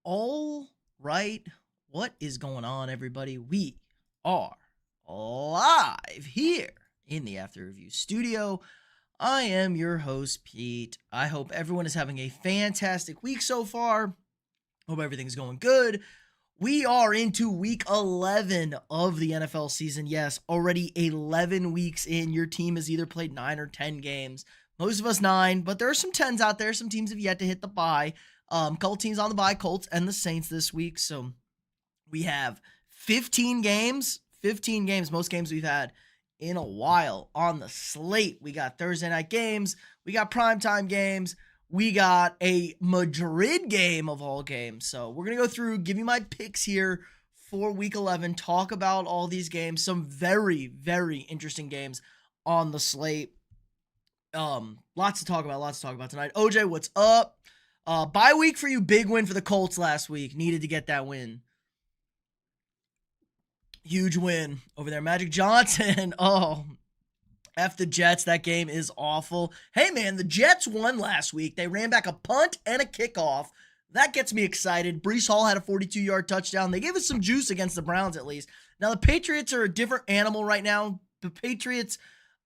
All right, what is going on, everybody? We are live here in the After Review studio. I am your host, Pete. I hope everyone is having a fantastic week so far. Hope everything's going good. We are into week 11 of the NFL season. Yes, already 11 weeks in. Your team has either played 9 or 10 games. Most of us 9, but there are some 10s out there. Some teams have yet to hit the bye. Couple teams on the bye, Colts and the Saints this week. So we have 15 games, most games we've had in a while on the slate. We got Thursday night games. We got primetime games. We got a Madrid game of all games. So we're going to go through, give you my picks here for week 11, talk about all these games. Some very, very interesting games on the slate. Lots to talk about tonight. OJ, what's up? Bye week for you. Big win for the Colts last week. Needed to get that win. Huge win over there. Magic Johnson. Oh, F the Jets. That game is awful. Hey, man, the Jets won last week. They ran back a punt and a kickoff. That gets me excited. Breece Hall had a 42-yard touchdown. They gave us some juice against the Browns, at least. Now, the Patriots are a different animal right now. The Patriots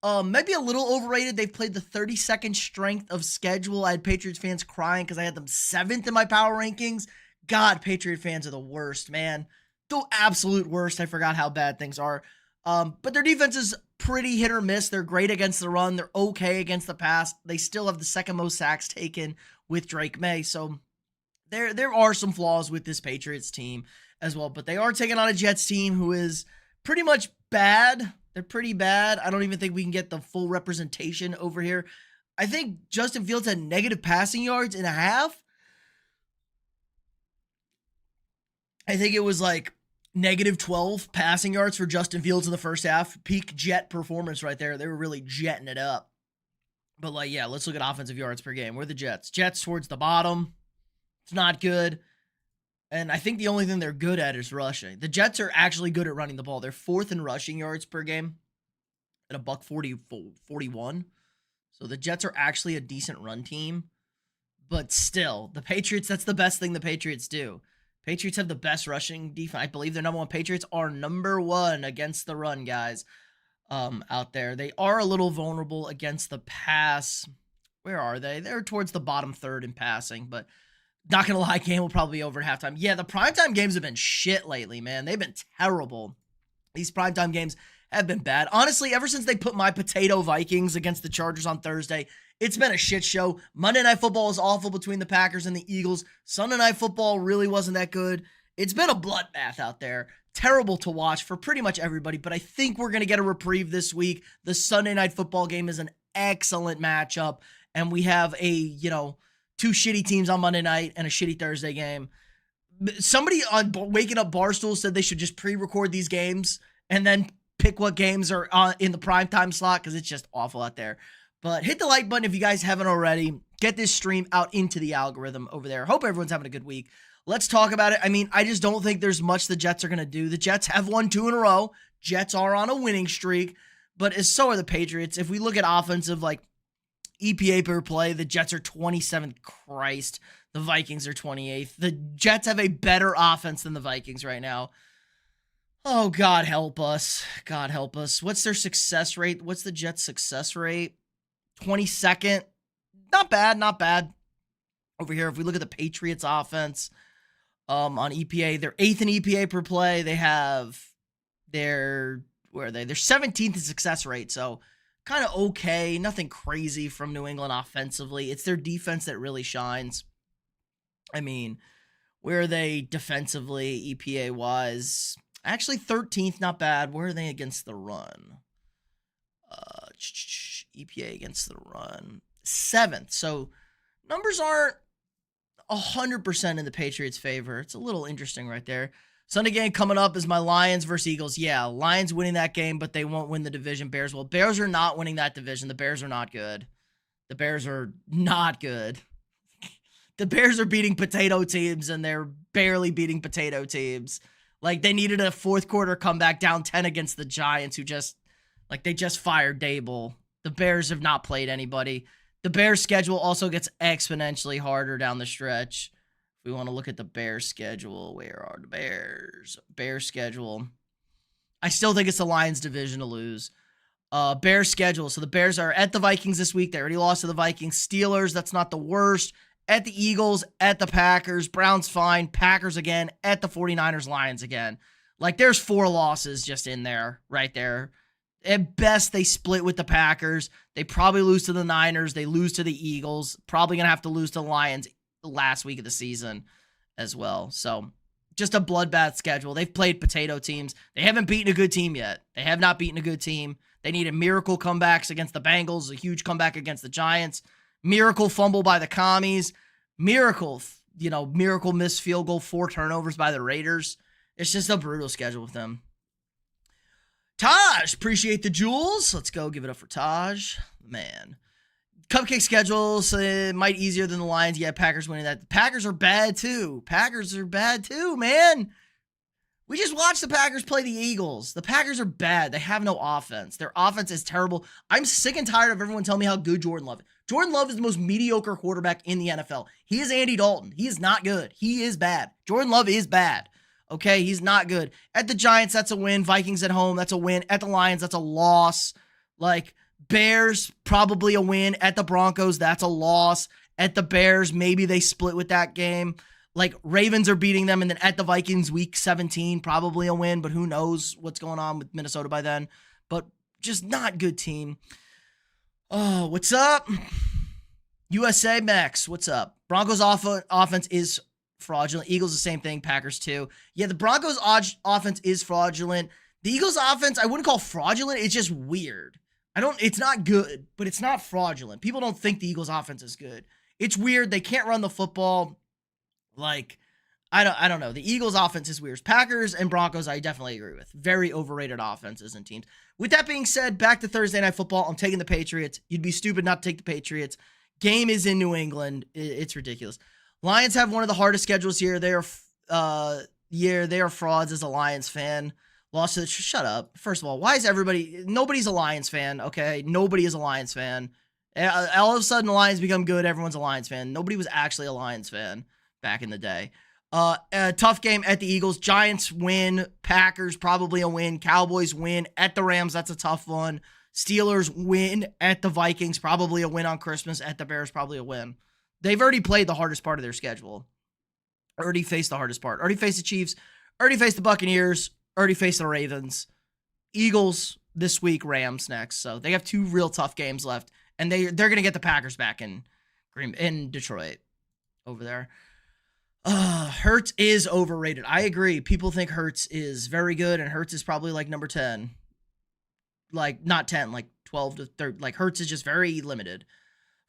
might be a little overrated. They've played the 32nd strength of schedule. I had Patriots fans crying because I had them 7th in my power rankings. God, Patriot fans are the worst, man. The absolute worst. I forgot how bad things are. But their defense is pretty hit or miss. They're great against the run. They're okay against the pass. They still have the second most sacks taken with Drake May. So there are some flaws with this Patriots team as well. But they are taking on a Jets team who is pretty much bad. They're pretty bad. I don't even think we can get the full representation over here. I think Justin Fields had negative passing yards in a half. I think it was like negative 12 passing yards for Justin Fields in the first half. Peak Jet performance right there. They were really jetting it up. But let's look at offensive yards per game. We're the Jets. Jets towards the bottom. It's not good. And I think the only thing they're good at is rushing. The Jets are actually good at running the ball. They're 4th in rushing yards per game at $140-41. So the Jets are actually a decent run team. But still, the Patriots, that's the best thing the Patriots do. Patriots have the best rushing defense. I believe they're number one. Patriots are number one against the run, guys, out there. They are a little vulnerable against the pass. Where are they? They're towards the bottom 3rd in passing, but not going to lie, game will probably be over at halftime. Yeah, the primetime games have been shit lately, man. They've been terrible. These primetime games have been bad. Honestly, ever since they put my potato Vikings against the Chargers on Thursday, it's been a shit show. Monday Night Football was awful between the Packers and the Eagles. Sunday Night Football really wasn't that good. It's been a bloodbath out there. Terrible to watch for pretty much everybody, but I think we're going to get a reprieve this week. The Sunday Night Football game is an excellent matchup, and we have two shitty teams on Monday night and a shitty Thursday game. Somebody on Waking Up Barstool said they should just pre-record these games and then pick what games are in the primetime slot because it's just awful out there. But hit the like button if you guys haven't already. Get this stream out into the algorithm over there. Hope everyone's having a good week. Let's talk about it. I mean, I just don't think there's much the Jets are going to do. The Jets have won 2 in a row. Jets are on a winning streak, but so are the Patriots. If we look at offensive, EPA per play, the Jets are 27th. Christ, the Vikings are 28th. The Jets have a better offense than the Vikings right now. Oh, God help us. God help us. What's their success rate? What's the Jets' success rate? 22nd. Not bad. Over here, if we look at the Patriots offense on EPA, they're 8th in EPA per play. They have where are they? They're 17th in success rate, so kind of okay. Nothing crazy from New England offensively. It's their defense that really shines. I mean, where are they defensively, EPA-wise? Actually, 13th, not bad. Where are they against the run? EPA against the run. 7th. So numbers aren't 100% in the Patriots' favor. It's a little interesting right there. Sunday game coming up is my Lions versus Eagles. Yeah, Lions winning that game, but they won't win the division. Bears will. Bears are not winning that division. The Bears are not good. The Bears are not good. The Bears are beating potato teams, and they're barely beating potato teams. They needed a fourth quarter comeback down 10 against the Giants, who they just fired Dable. The Bears have not played anybody. The Bears' schedule also gets exponentially harder down the stretch. we want to look at the Bears schedule, where are the Bears? Bears schedule. I still think it's the Lions division to lose. Bears schedule. So the Bears are at the Vikings this week. They already lost to the Vikings. Steelers, that's not the worst. At the Eagles, at the Packers. Browns fine. Packers again. At the 49ers, Lions again. Like, there's 4 losses just in there, right there. At best, they split with the Packers. They probably lose to the Niners. They lose to the Eagles. Probably going to have to lose to the Lions the last week of the season as well. So, just a bloodbath schedule. They've played potato teams. They haven't beaten a good team yet. They have not beaten a good team. They needed miracle comebacks against the Bengals, a huge comeback against the Giants, miracle fumble by the Commies, miracle missed field goal, 4 turnovers by the Raiders. It's just a brutal schedule with them. Taj, appreciate the jewels. Let's go give it up for Taj. Man. Cupcake schedules might easier than the Lions. Yeah, Packers winning that. The Packers are bad too. Man. We just watched the Packers play the Eagles. The Packers are bad. They have no offense. Their offense is terrible. I'm sick and tired of everyone telling me how good Jordan Love is. Jordan Love is the most mediocre quarterback in the NFL. He is Andy Dalton. He is not good. He is bad. Jordan Love is bad. Okay, he's not good. At the Giants, that's a win. Vikings at home, that's a win. At the Lions, that's a loss. Like, Bears, probably a win. At the Broncos, that's a loss. At the Bears, maybe they split with that game. Like, Ravens are beating them, and then at the Vikings, week 17, probably a win, but who knows what's going on with Minnesota by then. But just not good team. Oh, what's up? USA Max, what's up? Broncos offense is fraudulent. Eagles, the same thing. Packers, too. Yeah, the Broncos offense is fraudulent. The Eagles offense, I wouldn't call fraudulent. It's just weird. It's not good, but it's not fraudulent. People don't think the Eagles offense is good. It's weird. They can't run the football. Like, I don't know. The Eagles offense is weird. Packers and Broncos, I definitely agree with. Very overrated offenses and teams. With that being said, back to Thursday Night Football. I'm taking the Patriots. You'd be stupid not to take the Patriots. Game is in New England. It's ridiculous. Lions have one of the hardest schedules here. They are frauds as a Lions fan. Shut up. First of all, why is nobody's a Lions fan, okay? Nobody is a Lions fan. All of a sudden, the Lions become good. Everyone's a Lions fan. Nobody was actually a Lions fan back in the day. A tough game at the Eagles. Giants win. Packers probably a win. Cowboys win. At the Rams, that's a tough one. Steelers win. At the Vikings, probably a win on Christmas. At the Bears, probably a win. They've already played the hardest part of their schedule. Already faced the hardest part. Already faced the Chiefs. Already faced the Buccaneers. Already faced the Ravens. Eagles this week. Rams next. So they have 2 real tough games left. And they're going to get the Packers back in Detroit over there. Hurts is overrated. I agree. People think Hurts is very good, and Hurts is probably like number 10. Like, not 10, like 12 to 30. Like, Hurts is just very limited.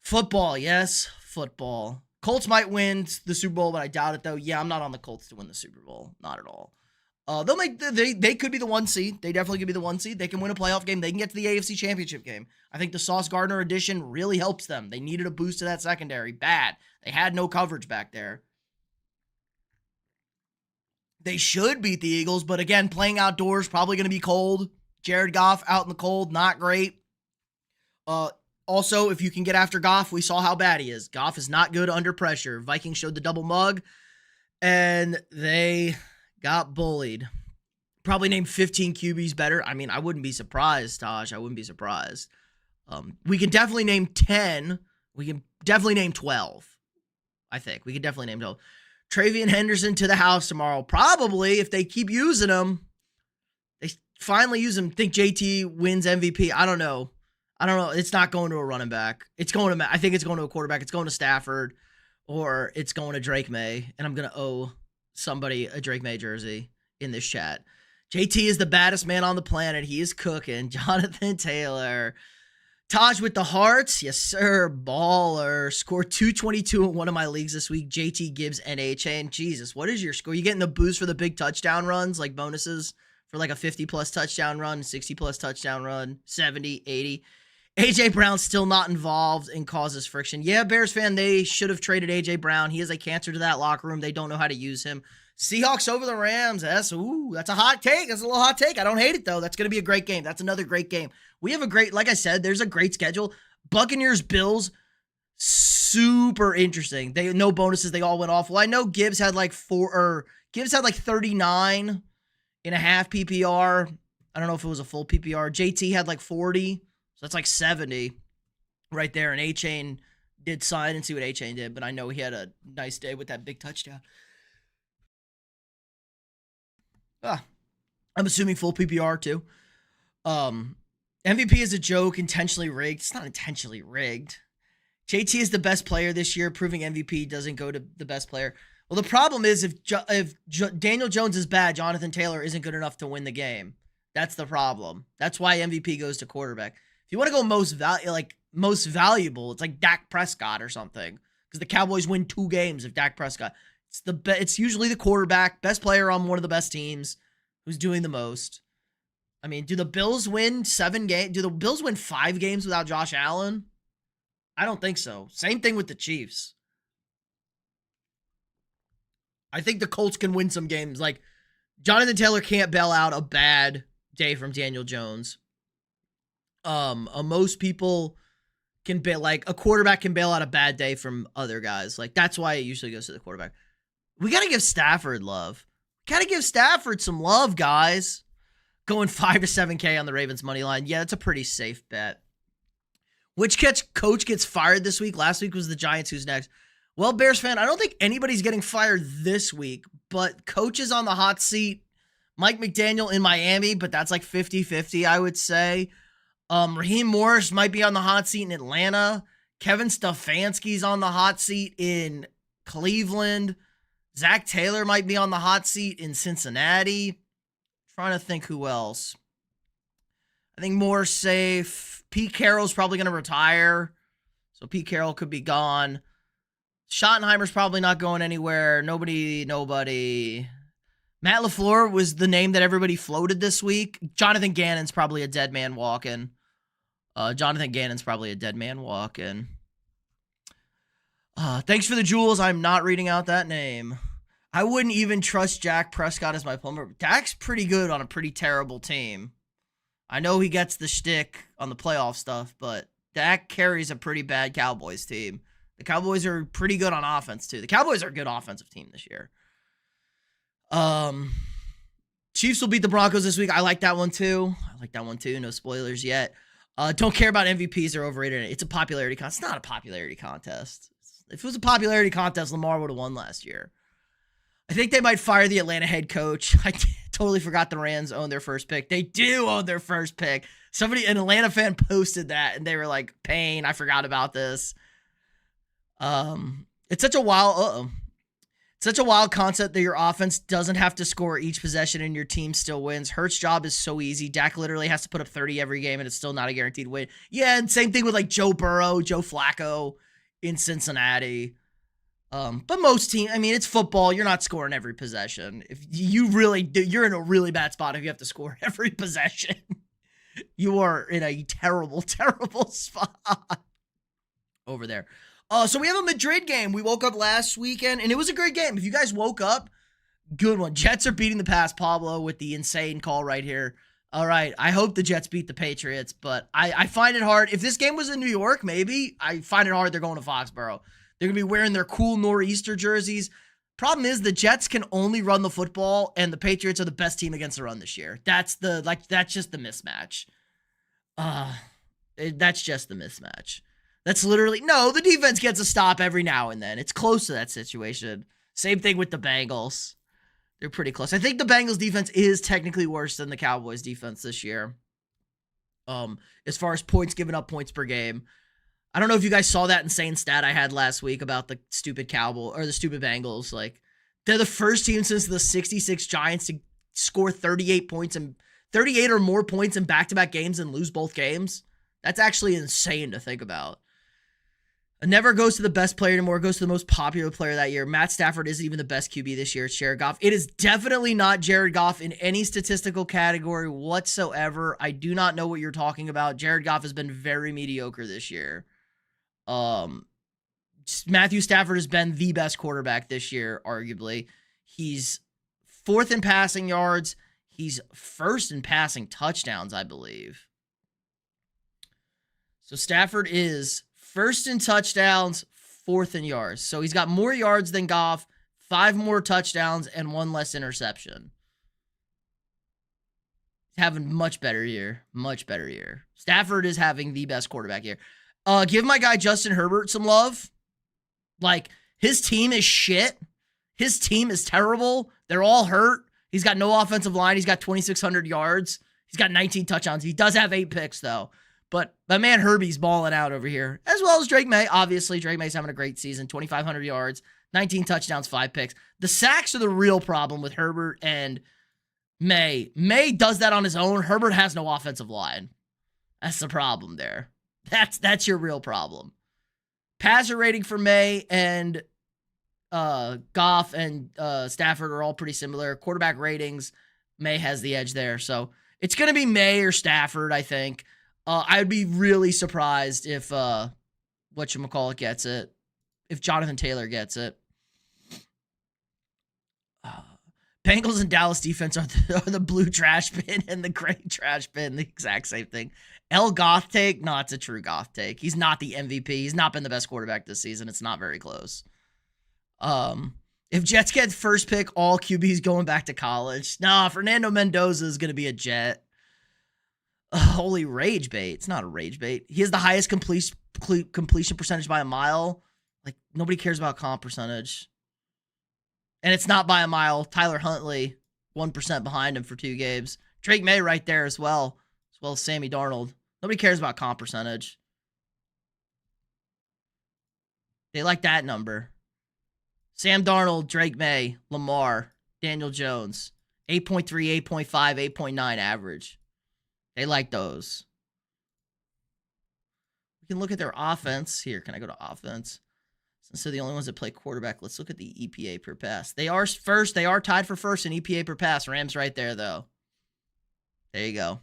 Football, yes. Football. Colts might win the Super Bowl, but I doubt it, though. Yeah, I'm not on the Colts to win the Super Bowl. Not at all. They could be the 1 seed. They definitely could be the 1 seed. They can win a playoff game. They can get to the AFC Championship game. I think the Sauce Gardner addition really helps them. They needed a boost to that secondary. Bad. They had no coverage back there. They should beat the Eagles, but again, playing outdoors, probably going to be cold. Jared Goff out in the cold, not great. Also, if you can get after Goff, we saw how bad he is. Goff is not good under pressure. Vikings showed the double mug, and they got bullied. Probably named 15 QBs better. I mean, I wouldn't be surprised, Taj. I wouldn't be surprised. We can definitely name 10. We can definitely name 12. I think. We can definitely name 12. Travian Henderson to the house tomorrow. Probably, if they keep using him. They finally use him. Think JT wins MVP. I don't know. It's not going to a running back. I think it's going to a quarterback. It's going to Stafford, or it's going to Drake May. And I'm going to owe somebody a Drake May jersey in this chat. JT is the baddest man on the planet. He is cooking. Jonathan Taylor. Taj with the hearts. Yes, sir. Baller. Scored 222 in one of my leagues this week. JT Gibbs NHA. And Jesus, what is your score? You getting the boost for the big touchdown runs, like bonuses for like a 50-plus touchdown run, 60-plus touchdown run, 70, 80. A.J. Brown still not involved and causes friction. Yeah, Bears fan, they should have traded A.J. Brown. He is a cancer to that locker room. They don't know how to use him. Seahawks over the Rams. That's a hot take. That's a little hot take. I don't hate it, though. That's going to be a great game. That's another great game. We have like I said, there's a great schedule. Buccaneers, Bills, super interesting. They no bonuses. They all went off. Well, I know Gibbs had like 39 and a half PPR. I don't know if it was a full PPR. JT had like 40. So that's like 70 right there. And A-Chain did sign and see what A-Chain did, but I know he had a nice day with that big touchdown. I'm assuming full PPR too. MVP is a joke, intentionally rigged. It's not intentionally rigged. JT is the best player this year, proving MVP doesn't go to the best player. Well, the problem is if Daniel Jones is bad, Jonathan Taylor isn't good enough to win the game. That's the problem. That's why MVP goes to quarterback. If you want to go most valuable, it's like Dak Prescott or something, because the Cowboys win 2 games if Dak Prescott. It's usually the quarterback, best player on one of the best teams, who's doing the most. I mean, do the Bills win 7 games? Do the Bills win 5 games without Josh Allen? I don't think so. Same thing with the Chiefs. I think the Colts can win some games. Like, Jonathan Taylor can't bail out a bad day from Daniel Jones. Most people can bail, like, a quarterback can bail out a bad day from other guys. Like, that's why it usually goes to the quarterback. We got to give Stafford love. Got to give Stafford some love, guys. Going 5 to 7K on the Ravens money line. Yeah, that's a pretty safe bet. Which coach gets fired this week? Last week was the Giants. Who's next? Well, Bears fan, I don't think anybody's getting fired this week, but coach is on the hot seat. Mike McDaniel in Miami, but that's like 50-50, I would say. Raheem Morris might be on the hot seat in Atlanta. Kevin Stefanski's on the hot seat in Cleveland. Zach Taylor might be on the hot seat in Cincinnati. Trying to think who else. I think more safe. Pete Carroll's probably going to retire, so Pete Carroll could be gone. Schottenheimer's probably not going anywhere. Nobody. Matt LaFleur was the name that everybody floated this week. Jonathan Gannon's probably a dead man walking. Thanks for the jewels. I'm not reading out that name. I wouldn't even trust Dak Prescott as my plumber. Dak's pretty good on a pretty terrible team. I know he gets the shtick on the playoff stuff, but Dak carries a pretty bad Cowboys team. The Cowboys are pretty good on offense, too. The Cowboys are a good offensive team this year. Chiefs will beat the Broncos this week. I like that one, too. No spoilers yet. Don't care about MVPs or overrated. It's a popularity contest. It's not a popularity contest. If it was a popularity contest, Lamar would have won last year. I think they might fire the Atlanta head coach. I totally forgot the Rams own their first pick. They do own their first pick. An Atlanta fan posted that, and they were like, "Pain, I forgot about this." It's such a wild concept that your offense doesn't have to score each possession and your team still wins. Hurts' job is so easy. Dak literally has to put up 30 every game, and it's still not a guaranteed win. Yeah, and same thing with like Joe Burrow, Joe Flacco in Cincinnati. But most teams, I mean, it's football. You're not scoring every possession. If you really do, you're in a really bad spot if you have to score every possession. You are in a terrible, terrible spot over there. So we have a Madrid game. We woke up last weekend, and it was a great game. If you guys woke up, good one. Jets are beating the Pass, Pablo, with the insane call right here. All right, I hope the Jets beat the Patriots, but I find it hard. If this game was in New York, maybe, I find it hard they're going to Foxborough. They're going to be wearing their cool nor'easter jerseys. Problem is, the Jets can only run the football, and the Patriots are the best team against the run this year. That's just the mismatch. That's just the mismatch. That's literally, no, the defense gets a stop every now and then. It's close to that situation. Same thing with the Bengals. They're pretty close. I think the Bengals defense is technically worse than the Cowboys defense this year. As far as points given up, points per game. I don't know if you guys saw that insane stat I had last week about the stupid Bengals. Like, they're the first team since the 66 Giants to score 38 or more points in back-to-back games and lose both games. That's actually insane to think about. It never goes to the best player anymore. It goes to the most popular player that year. Matt Stafford isn't even the best QB this year. It's Jared Goff. It is definitely not Jared Goff in any statistical category whatsoever. I do not know what you're talking about. Jared Goff has been very mediocre this year. Matthew Stafford has been the best quarterback this year, arguably. He's 4th in passing yards. He's 1st in passing touchdowns, I believe. So Stafford is first in touchdowns, fourth in yards. So he's got more yards than Goff, 5 more touchdowns, and 1 less interception. He's having much better year. Much better year. Stafford is having the best quarterback year. Give my guy Justin Herbert some love. Like, his team is shit. His team is terrible. They're all hurt. He's got no offensive line. He's got 2,600 yards. He's got 19 touchdowns. He does have 8 picks, though. But my man Herbie's balling out over here, as well as Drake May. Obviously, Drake May's having a great season. 2,500 yards, 19 touchdowns, 5 picks. The sacks are the real problem with Herbert and May. May does that on his own. Herbert has no offensive line. That's the problem there. That's your real problem. Passer rating for May and Goff and Stafford are all pretty similar. Quarterback ratings, May has the edge there. So it's going to be May or Stafford, I think. I would be really surprised if whatchamacallit gets it. If Jonathan Taylor gets it. Bengals and Dallas defense are the blue trash bin and the gray trash bin. The exact same thing. L Goff take? No, it's a true Goff take. He's not the MVP. He's not been the best quarterback this season. It's not very close. If Jets get first pick, all QBs going back to college. Nah, Fernando Mendoza is going to be a Jet. Holy rage bait. It's not a rage bait. He has the highest completion percentage by a mile. Like, nobody cares about comp percentage. And it's not by a mile. Tyler Huntley, 1% behind him for 2 games. Drake May right there as well as Sammy Darnold. Nobody cares about comp percentage. They like that number. Sam Darnold, Drake May, Lamar, Daniel Jones, 8.3, 8.5, 8.9 average. They like those. We can look at their offense. Here, can I go to offense? Since they're the only ones that play quarterback, let's look at the EPA per pass. They are first. They are tied for first in EPA per pass. Rams right there, though. There you go.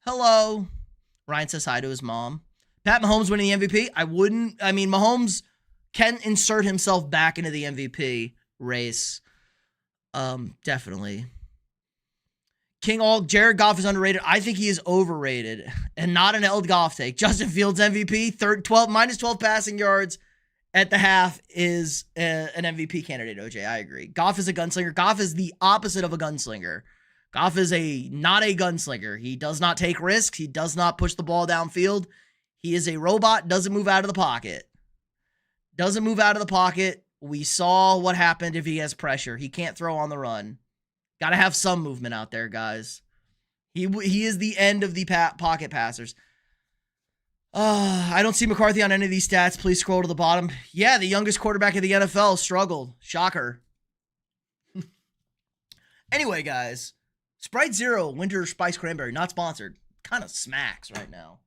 Hello. Ryan says hi to his mom. Pat Mahomes winning the MVP. Mahomes can insert himself back into the MVP race. Definitely. Jared Goff is underrated. I think he is overrated and not an L Goff take. Justin Fields MVP, minus 12 passing yards at the half is an MVP candidate, OJ. I agree. Goff is a gunslinger. Goff is the opposite of a gunslinger. Goff is not a gunslinger. He does not take risks. He does not push the ball downfield. He is a robot, doesn't move out of the pocket. We saw what happened if he has pressure. He can't throw on the run. Got to have some movement out there, guys. He is the end of the pocket passers. I don't see McCarthy on any of these stats. Please scroll to the bottom. Yeah, the youngest quarterback of the NFL struggled. Shocker. Anyway, guys. Sprite Zero Winter Spice Cranberry, not sponsored. Kind of smacks right now.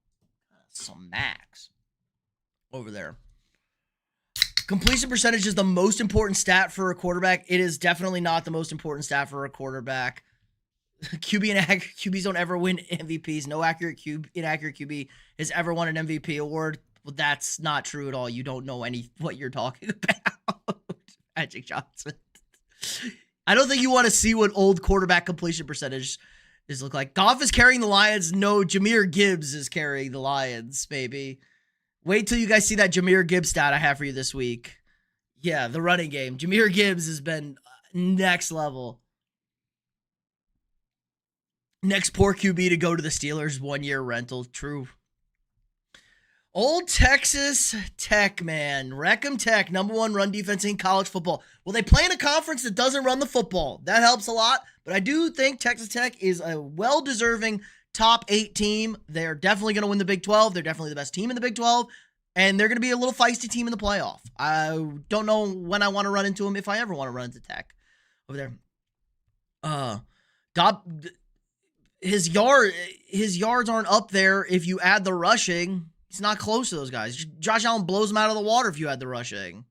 Smacks. Over there. Completion percentage is the most important stat for a quarterback. It is definitely not the most important stat for a quarterback. QBs don't ever win MVPs. No inaccurate QB has ever won an MVP award. Well, that's not true at all. You don't know what you're talking about. Magic Johnson. I don't think you want to see what old quarterback completion percentage is look like. Goff is carrying the Lions. No, Jahmyr Gibbs is carrying the Lions, baby. Wait till you guys see that Jahmyr Gibbs stat I have for you this week. Yeah, the running game. Jahmyr Gibbs has been next level. Next poor QB to go to the Steelers, 1-year rental. True. Old Texas Tech, man. Wreck-'em Tech, #1 run defense in college football. Well, they play in a conference that doesn't run the football. That helps a lot. But I do think Texas Tech is a well-deserving top 8 team. They're definitely going to win the Big 12. They're definitely the best team in the Big 12. And they're going to be a little feisty team in the playoff. I don't know when I want to run into them, if I ever want to run into Tech over there. His yards aren't up there if you add the rushing. He's not close to those guys. Josh Allen blows him out of the water if you add the rushing.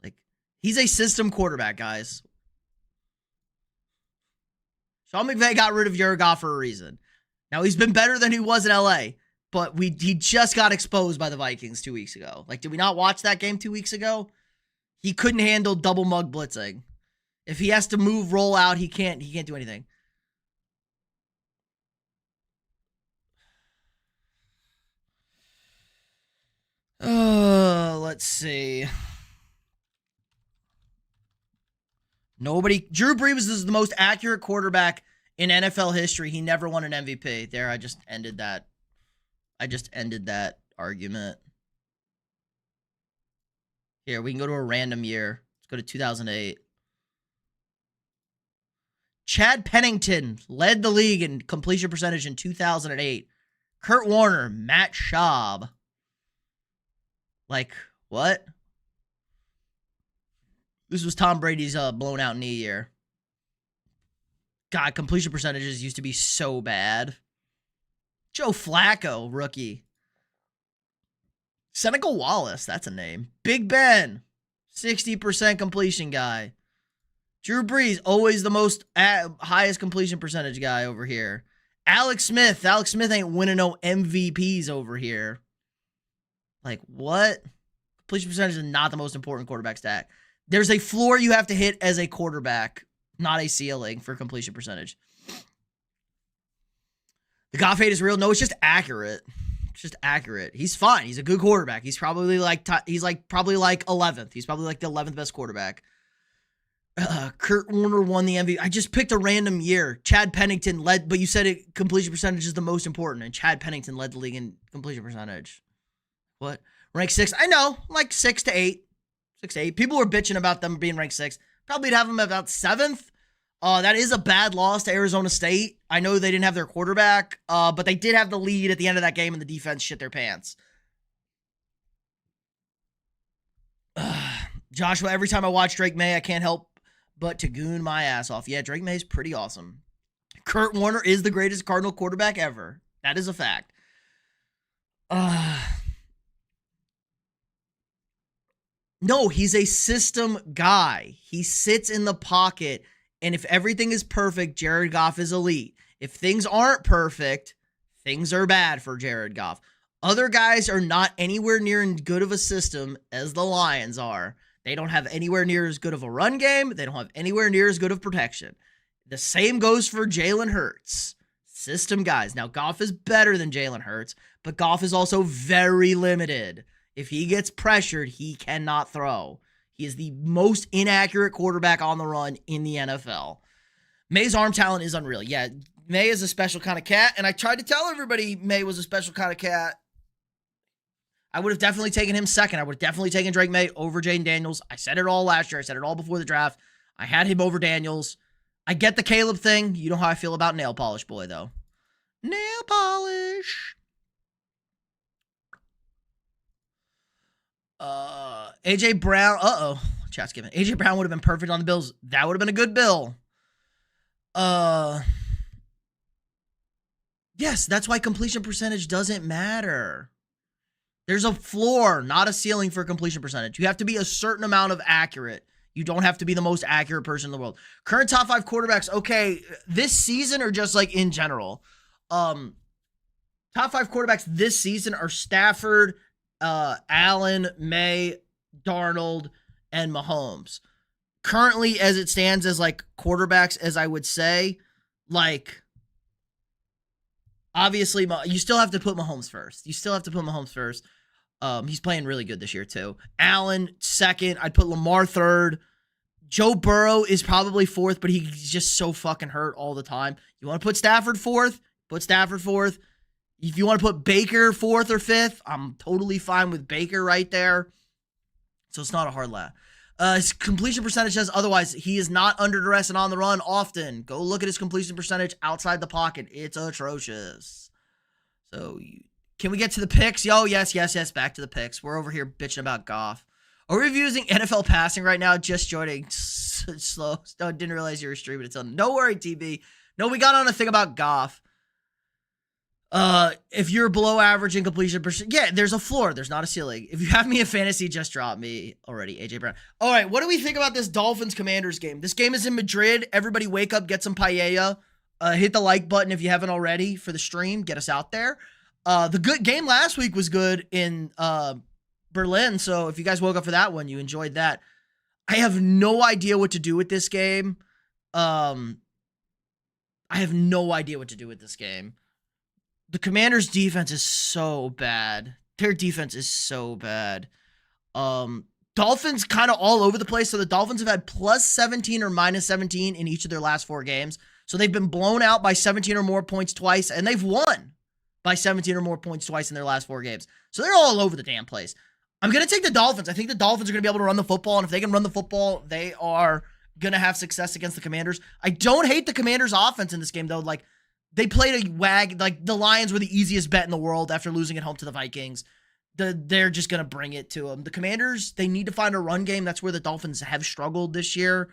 Like, he's a system quarterback, guys. Sean McVay got rid of Jared Goff for a reason. Now, he's been better than he was in LA, but he just got exposed by the Vikings 2 weeks ago. Like, did we not watch that game 2 weeks ago? He couldn't handle double mug blitzing. If he has to roll out, he can't do anything. Let's see. Nobody. Drew Brees is the most accurate quarterback in NFL history. He never won an MVP. There, I just ended that. I just ended that argument. Here, we can go to a random year. Let's go to 2008. Chad Pennington led the league in completion percentage in 2008. Kurt Warner, Matt Schaub. Like, what? This was Tom Brady's blown out knee year. God, completion percentages used to be so bad. Joe Flacco, rookie. Seneca Wallace, that's a name. Big Ben, 60% completion guy. Drew Brees, always the most highest completion percentage guy over here. Alex Smith ain't winning no MVPs over here. Like, what? Completion percentage is not the most important quarterback stat. There's a floor you have to hit as a quarterback, not a ceiling for completion percentage. The Goff hate is real. No, it's just accurate. It's just accurate. He's fine. He's a good quarterback. He's probably like probably like 11th. He's probably like the 11th best quarterback. Kurt Warner won the MVP. I just picked a random year. Chad Pennington led, but you said completion percentage is the most important, and Chad Pennington led the league in completion percentage. What? Rank 6? I know, like 6 to 8. 6 to 8. People were bitching about them being ranked 6. Probably would have them about 7th. That is a bad loss to Arizona State. I know they didn't have their quarterback, but they did have the lead at the end of that game, and the defense shit their pants. Joshua, every time I watch Drake May, I can't help but to goon my ass off. Yeah, Drake May is pretty awesome. Kurt Warner is the greatest Cardinal quarterback ever. That is a fact. No, he's a system guy. He sits in the pocket, and if everything is perfect, Jared Goff is elite. If things aren't perfect, things are bad for Jared Goff. Other guys are not anywhere near as good of a system as the Lions are. They don't have anywhere near as good of a run game. They don't have anywhere near as good of protection. The same goes for Jalen Hurts. System guys. Now, Goff is better than Jalen Hurts, but Goff is also very limited. If he gets pressured, he cannot throw. He is the most inaccurate quarterback on the run in the NFL. May's arm talent is unreal. Yeah, May is a special kind of cat, and I tried to tell everybody May was a special kind of cat. I would have definitely taken him second. I would have definitely taken Drake May over Jaden Daniels. I said it all last year. I said it all before the draft. I had him over Daniels. I get the Caleb thing. You know how I feel about Nail Polish Boy, though. Nail Polish. AJ Brown. Chat's giving. AJ Brown would have been perfect on the Bills. That would have been a good bill. Yes, that's why completion percentage doesn't matter. There's a floor, not a ceiling for completion percentage. You have to be a certain amount of accurate. You don't have to be the most accurate person in the world. Current top 5 quarterbacks, okay, this season or just like in general? Top 5 quarterbacks this season are Stafford, Allen, May, Darnold, and Mahomes. Currently, as it stands as like quarterbacks, as I would say, like, obviously, you still have to put Mahomes first. He's playing really good this year, too. Allen, second. I'd put Lamar third. Joe Burrow is probably fourth, but he's just so fucking hurt all the time. You want to put Stafford fourth? Put Stafford fourth. If you want to put Baker fourth or fifth, I'm totally fine with Baker right there. So it's not a hard laugh. His completion percentage says otherwise. He is not under duress and on the run often. Go look at his completion percentage outside the pocket. It's atrocious. So can we get to the picks? Yo, yes. Back to the picks. We're over here bitching about Goff. Are we using NFL passing right now? Just joining. Slow. No, didn't realize you were streaming it. No worry, TB. No, we got on a thing about Goff. If you're below average in completion percent, yeah, there's a floor. There's not a ceiling. If you have me in fantasy, just drop me already, AJ Brown. All right, what do we think about this Dolphins-Commanders game? This game is in Madrid. Everybody wake up, get some paella. Hit the like button if you haven't already for the stream. Get us out there. The good game last week was good in Berlin, so if you guys woke up for that one, you enjoyed that. I have no idea what to do with this game. The Commanders' defense is so bad. Their defense is so bad. Dolphins kind of all over the place. So the Dolphins have had plus 17 or minus 17 in each of their last 4 games. So they've been blown out by 17 or more points twice, and they've won by 17 or more points twice in their last 4 games. So they're all over the damn place. I'm going to take the Dolphins. I think the Dolphins are going to be able to run the football, and if they can run the football, they are going to have success against the Commanders. I don't hate the Commanders' offense in this game, though. Like, they played a wag. Like, the Lions were the easiest bet in the world after losing at home to the Vikings. They're just going to bring it to them. The Commanders, they need to find a run game. That's where the Dolphins have struggled this year.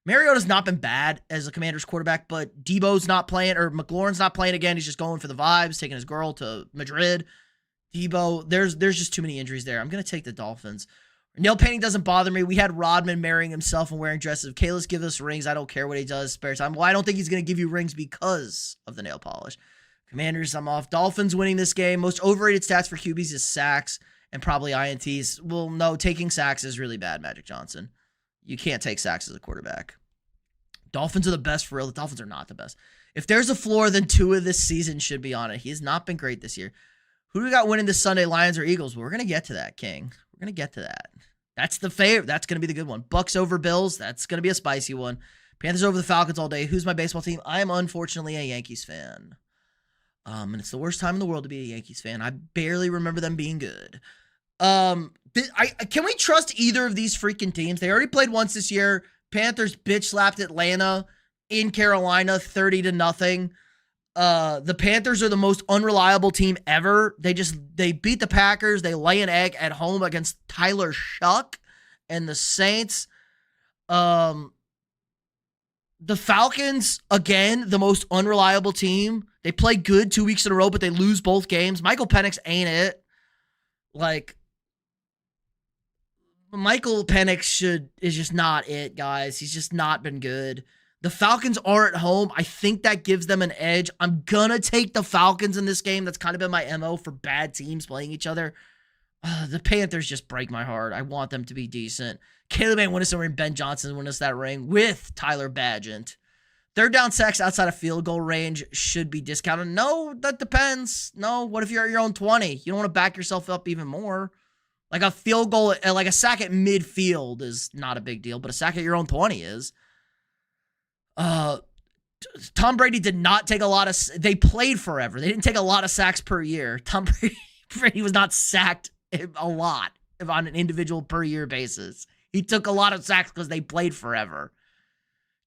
Mariota's not been bad as a Commanders quarterback, but Debo's not playing, or McLaurin's not playing again. He's just going for the vibes, taking his girl to Madrid. Debo, there's just too many injuries there. I'm going to take the Dolphins. Nail painting doesn't bother me. We had Rodman marrying himself and wearing dresses. Okay, let's give us rings. I don't care what he does spare time. Well, I don't think he's going to give you rings because of the nail polish. Commanders, I'm off. Dolphins winning this game. Most overrated stats for QBs is sacks and probably INTs. Well, no, taking sacks is really bad, Magic Johnson. You can't take sacks as a quarterback. Dolphins are the best for real. The Dolphins are not the best. If there's a floor, then Tua this season should be on it. He has not been great this year. Who do we got winning this Sunday, Lions or Eagles? Well, we're going to get to that, King. We're going to get to that. That's the favorite. That's going to be the good one. Bucks over Bills. That's going to be a spicy one. Panthers over the Falcons all day. Who's my baseball team? I am unfortunately a Yankees fan. And it's the worst time in the world to be a Yankees fan. I barely remember them being good. Can we trust either of these freaking teams? They already played once this year. Panthers bitch slapped Atlanta in Carolina 30-0. The Panthers are the most unreliable team ever. They beat the Packers. They lay an egg at home against Tyler Shuck and the Saints. The Falcons, again, the most unreliable team. They play good 2 weeks in a row, but they lose both games. Michael Penix ain't it. Like, Michael Penix is just not it, guys. He's just not been good. The Falcons are at home. I think that gives them an edge. I'm going to take the Falcons in this game. That's kind of been my MO for bad teams playing each other. The Panthers just break my heart. I want them to be decent. Caleb ain't win us a ring. Ben Johnson win us that ring with Tyler Badgett. Third down sacks outside of field goal range should be discounted. No, that depends. No, what if you're at your own 20? You don't want to back yourself up even more. Like a field goal, like a sack at midfield is not a big deal, but a sack at your own 20 is. Tom Brady did not take a lot of, they played forever. They didn't take a lot of sacks per year. Tom Brady was not sacked a lot on an individual per year basis. He took a lot of sacks because they played forever.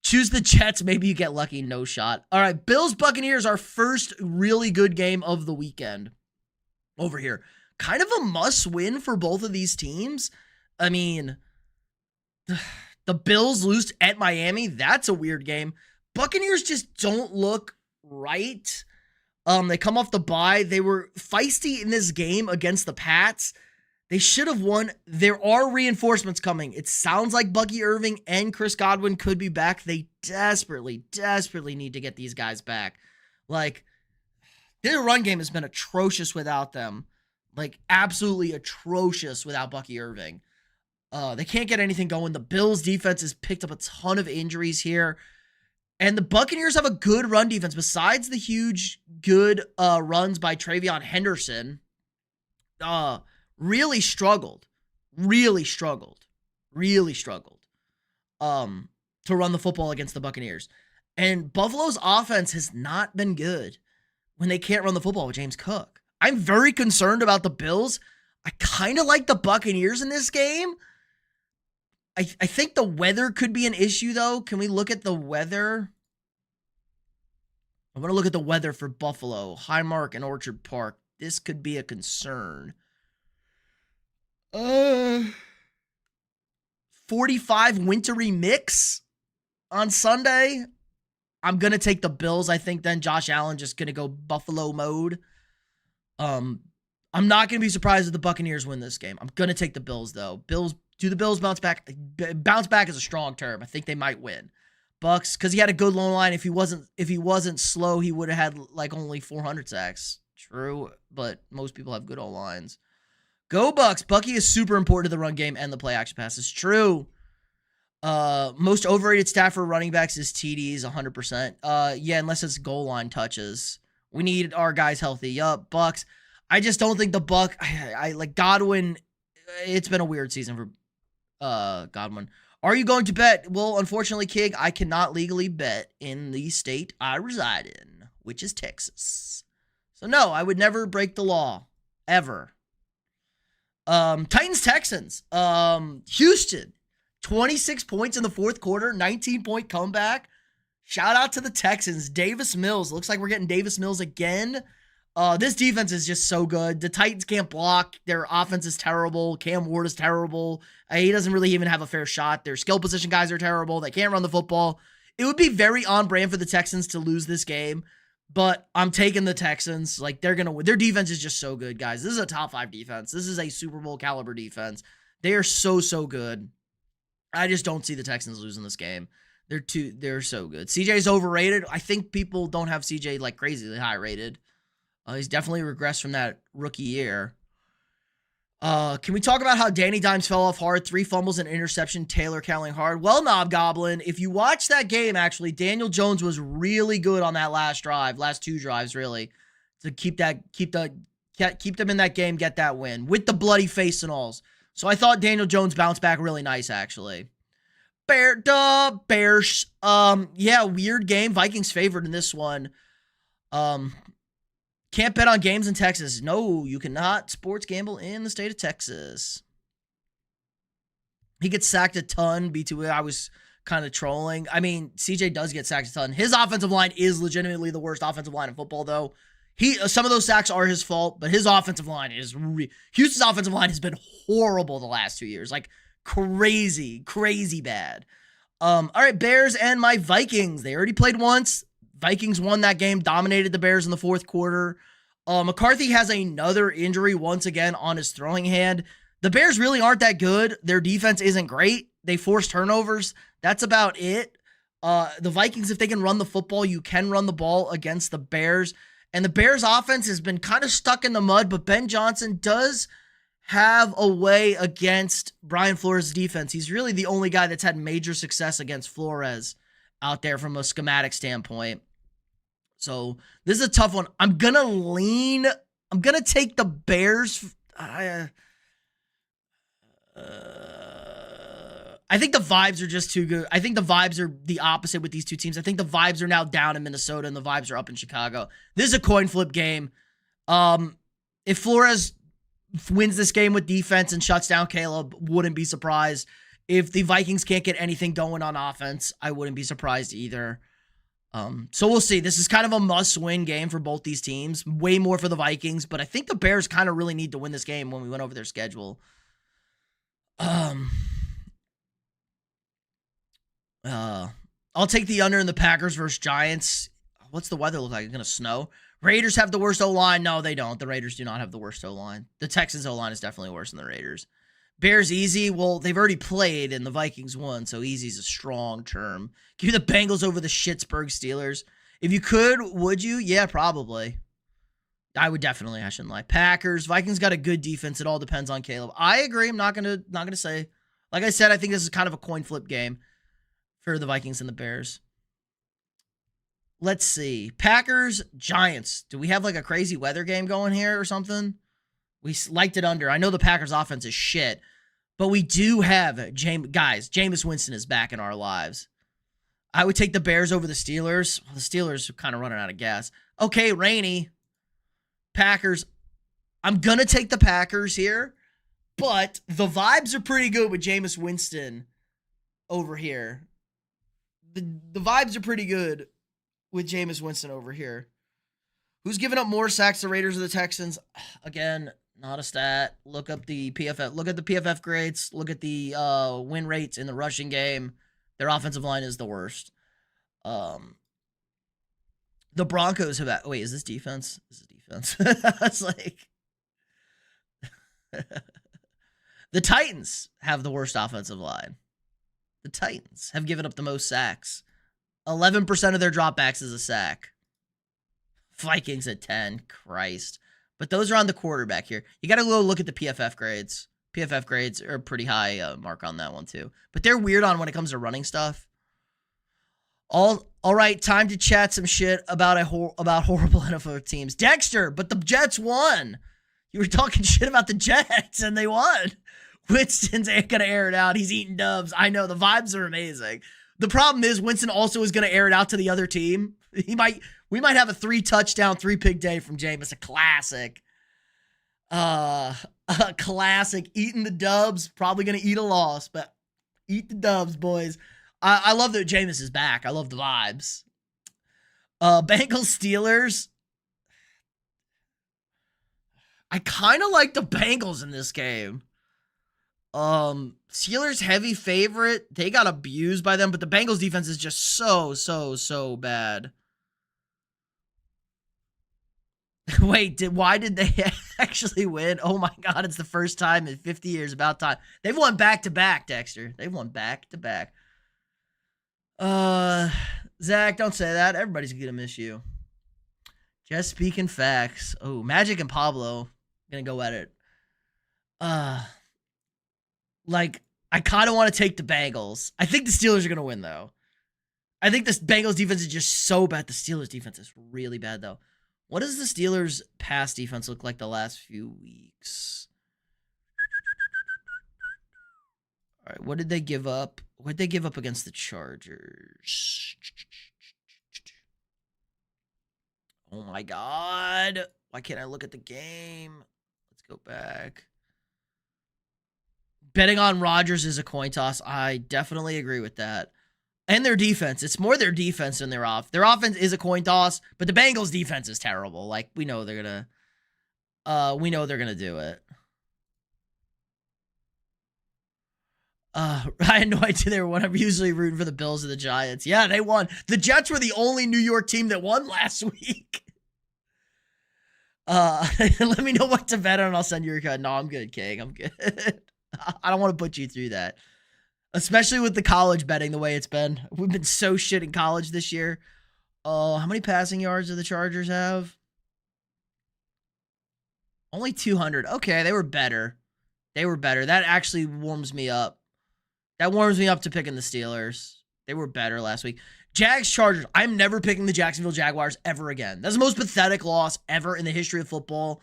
Choose the Jets. Maybe you get lucky. No shot. All right. Bills Buccaneers, our first really good game of the weekend over here. Kind of a must win for both of these teams. I mean, the Bills lose at Miami. That's a weird game. Buccaneers just don't look right. They come off the bye. They were feisty in this game against the Pats. They should have won. There are reinforcements coming. It sounds like Bucky Irving and Chris Godwin could be back. They desperately, desperately need to get these guys back. Like, their run game has been atrocious without them. Like, absolutely atrocious without Bucky Irving. They can't get anything going. The Bills defense has picked up a ton of injuries here. And the Buccaneers have a good run defense. Besides the huge good runs by Travion Henderson, really struggled to run the football against the Buccaneers. And Buffalo's offense has not been good when they can't run the football with James Cook. I'm very concerned about the Bills. I kind of like the Buccaneers in this game. I think the weather could be an issue, though. Can we look at the weather? I want to look at the weather for Buffalo, Highmark, and Orchard Park. This could be a concern. 45 wintry mix on Sunday. I'm going to take the Bills. I think then Josh Allen just going to go Buffalo mode. I'm not going to be surprised if the Buccaneers win this game. I'm going to take the Bills, though. Do the Bills bounce back? Bounce back is a strong term. I think they might win. Bucks, because he had a good low line. If he wasn't slow, he would have had like only 400 sacks. True, but most people have good O-lines. Go Bucks. Bucky is super important to the run game and the play action passes. True. Most overrated stat for running backs is TDs, 100%. Yeah, unless it's goal line touches. We need our guys healthy. Yup, Bucks. I just don't think the I like Godwin. it's been a weird season for Godwin. Are you going to bet? Well, unfortunately, King, I cannot legally bet in the state I reside in, which is Texas. So no, I would never break the law. Ever. Titans-Texans. Houston. 26 points in the fourth quarter. 19-point comeback. Shout out to the Texans. Davis Mills. Looks like we're getting Davis Mills again. This defense is just so good. The Titans can't block. Their offense is terrible. Cam Ward is terrible. He doesn't really even have a fair shot. Their skill position guys are terrible. They can't run the football. It would be very on brand for the Texans to lose this game, but I'm taking the Texans. Like, they're going to win. Their defense is just so good, guys. This is a top 5 defense. This is a Super Bowl caliber defense. They are so, so good. I just don't see the Texans losing this game. They're so good. CJ's overrated. I think people don't have CJ like crazily high rated. He's definitely regressed from that rookie year. Can we talk about how Danny Dimes fell off hard? 3 fumbles and interception. Taylor Calling hard. Well, Knob Goblin, if you watch that game, actually, Daniel Jones was really good on that last 2 drives, really, to keep them in that game, get that win with the bloody face and alls. So I thought Daniel Jones bounced back really nice, actually. Bears. Yeah, weird game. Vikings favored in this one. Can't bet on games in Texas. No, you cannot sports gamble in the state of Texas. He gets sacked a ton. B2, I was kind of trolling. I mean, CJ does get sacked a ton. His offensive line is legitimately the worst offensive line in football, though. Some of those sacks are his fault, but his offensive line is... Houston's offensive line has been horrible the last 2 years. Like, crazy bad. All right, Bears and my Vikings. They already played once. Vikings won that game, dominated the Bears in the fourth quarter. McCarthy has another injury once again on his throwing hand. The Bears really aren't that good. Their defense isn't great. They force turnovers. That's about it. The Vikings, if they can run the football, you can run the ball against the Bears. And the Bears offense has been kind of stuck in the mud, but Ben Johnson does have a way against Brian Flores' defense. He's really the only guy that's had major success against Flores out there from a schematic standpoint. So this is a tough one. I'm going to take the Bears. I think the vibes are just too good. I think the vibes are the opposite with these two teams. I think the vibes are now down in Minnesota and the vibes are up in Chicago. This is a coin flip game. If Flores wins this game with defense and shuts down Caleb, wouldn't be surprised. If the Vikings can't get anything going on offense, I wouldn't be surprised either. So we'll see. This is kind of a must-win game for both these teams. Way more for the Vikings, but I think the Bears kind of really need to win this game when we went over their schedule. I'll take the under in the Packers versus Giants. What's the weather look like? It's going to snow. Raiders have the worst O-line. No, they don't. The Raiders do not have the worst O-line. The Texans O-line is definitely worse than the Raiders. Bears easy. Well, they've already played and the Vikings won, so easy is a strong term. Give me the Bengals over the Pittsburgh Steelers. If you could, would you? Yeah, probably. I would definitely. I shouldn't lie. Packers. Vikings got a good defense. It all depends on Caleb. I agree. I'm not gonna say. Like I said, I think this is kind of a coin flip game for the Vikings and the Bears. Let's see. Packers, Giants. Do we have like a crazy weather game going here or something? We liked it under. I know the Packers offense is shit, but we do have Jameis Winston is back in our lives. I would take the Bears over the Steelers. Well, the Steelers are kind of running out of gas. Okay, rainy. Packers. I'm going to take the Packers here, but the vibes are pretty good with Jameis Winston over here. The vibes are pretty good with Jameis Winston over here. Who's giving up more sacks, the Raiders or the Texans? Again, not a stat. Look up the PFF. Look at the PFF grades. Look at the win rates in the rushing game. Their offensive line is the worst. The Broncos have... Wait, is this defense? This is defense. It's like... The Titans have the worst offensive line. The Titans have given up the most sacks. 11% of their dropbacks is a sack. Vikings at 10. Christ. But those are on the quarterback here. You got to go look at the PFF grades. PFF grades are pretty high mark on that one too. But they're weird on when it comes to running stuff. All right, time to chat some shit about horrible NFL teams. Dexter, but the Jets won. You were talking shit about the Jets and they won. Winston's going to air it out. He's eating dubs. I know. The vibes are amazing. The problem is Winston also is going to air it out to the other team. We might have a 3-touchdown, 3-pick day from Jameis. A classic. A classic. Eating the dubs. Probably going to eat a loss, but eat the dubs, boys. I love that Jameis is back. I love the vibes. Bengals Steelers. I kind of like the Bengals in this game. Steelers heavy favorite. They got abused by them, but the Bengals defense is just so bad. Wait, why did they actually win? Oh my God, it's the first time in 50 years. About time. They've won back-to-back, Dexter. They've won back-to-back. Zach, don't say that. Everybody's gonna miss you. Just speaking facts. Oh, Magic and Pablo gonna go at it. Like, I kind of want to take the Bengals. I think the Steelers are gonna win though. I think the Bengals defense is just so bad. The Steelers defense is really bad though. What does the Steelers pass defense look like the last few weeks? All right, what did they give up? What did they give up against the Chargers? Oh my God. Why can't I look at the game? Let's go back. Betting on Rodgers is a coin toss. I definitely agree with that. And their defense. It's more their defense than their offense. Their offense is a coin toss, but the Bengals defense is terrible. Like, we know they're gonna do it. I had no idea they won. I'm usually rooting for the Bills or the Giants. Yeah, they won. The Jets were the only New York team that won last week. Let me know what to bet on. I'll send you your code. No, I'm good, King. I'm good. I don't want to put you through that. Especially with the college betting the way it's been. We've been so shit in college this year. How many passing yards do the Chargers have? Only 200. Okay, they were better. That actually warms me up. That warms me up to picking the Steelers. They were better last week. Jags Chargers. I'm never picking the Jacksonville Jaguars ever again. That's the most pathetic loss ever in the history of football.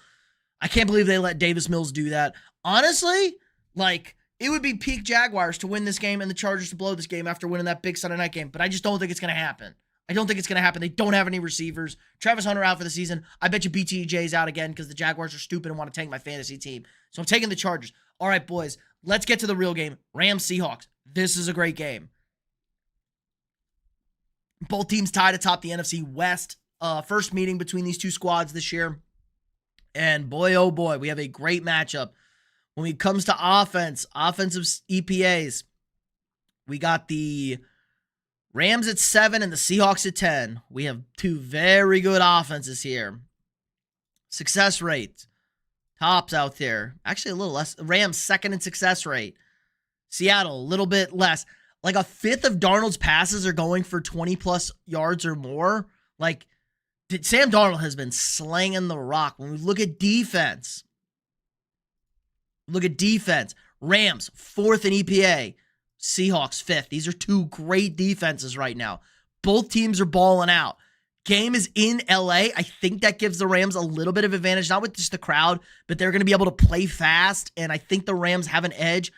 I can't believe they let Davis Mills do that. Honestly, like, it would be peak Jaguars to win this game and the Chargers to blow this game after winning that big Sunday night game. But I just don't think it's going to happen. They don't have any receivers. Travis Hunter out for the season. I bet you BTJ's out again because the Jaguars are stupid and want to tank my fantasy team. So I'm taking the Chargers. All right, boys, let's get to the real game. Rams Seahawks. This is a great game. Both teams tied atop the NFC West. First meeting between these two squads this year. And boy, oh boy, we have a great matchup. When it comes to offensive EPAs, we got the Rams at 7 and the Seahawks at 10. We have two very good offenses here. Success rate. Tops out there. Actually, a little less. Rams second in success rate. Seattle, a little bit less. Like a fifth of Darnold's passes are going for 20-plus yards or more. Like, Sam Darnold has been slanging the rock. When we look at defense, Rams, 4th in EPA. Seahawks, 5th. These are two great defenses right now. Both teams are balling out. Game is in LA. I think that gives the Rams a little bit of advantage, not with just the crowd, but they're going to be able to play fast, and I think the Rams have an edge.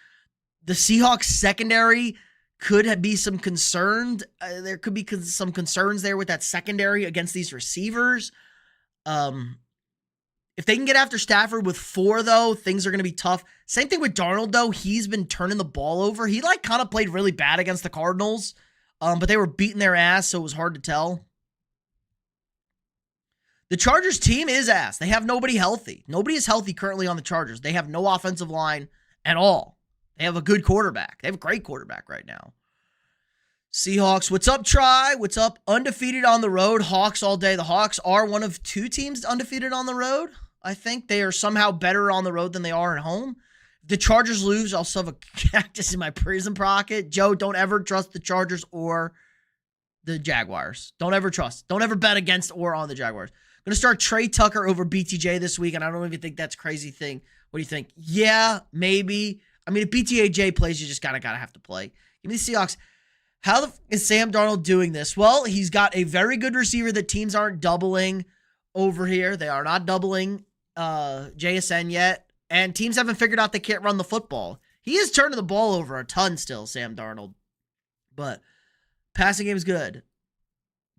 The Seahawks secondary could be some concerned. There could be some concerns there with that secondary against these receivers. If they can get after Stafford with 4, though, things are going to be tough. Same thing with Darnold, though. He's been turning the ball over. He kind of played really bad against the Cardinals, but they were beating their ass, so it was hard to tell. The Chargers team is ass. They have nobody healthy. Nobody is healthy currently on the Chargers. They have no offensive line at all. They have a good quarterback. They have a great quarterback right now. Seahawks, what's up, Try? What's up? Undefeated on the road. Hawks all day. The Hawks are one of 2 teams undefeated on the road. I think they are somehow better on the road than they are at home. If the Chargers lose, I'll still have a cactus in my prison pocket. Joe, don't ever trust the Chargers or the Jaguars. Don't ever trust. Don't ever bet against or on the Jaguars. I'm going to start Trey Tucker over BTJ this week, and I don't even think that's a crazy thing. What do you think? Yeah, maybe. I mean, if BTJ plays, you just gotta have to play. Give me the Seahawks. How is Sam Darnold doing this? Well, he's got a very good receiver that teams aren't doubling over here. They are not doubling JSN yet, and teams haven't figured out they can't run the football. He is turning the ball over a ton still, Sam Darnold. But passing game is good.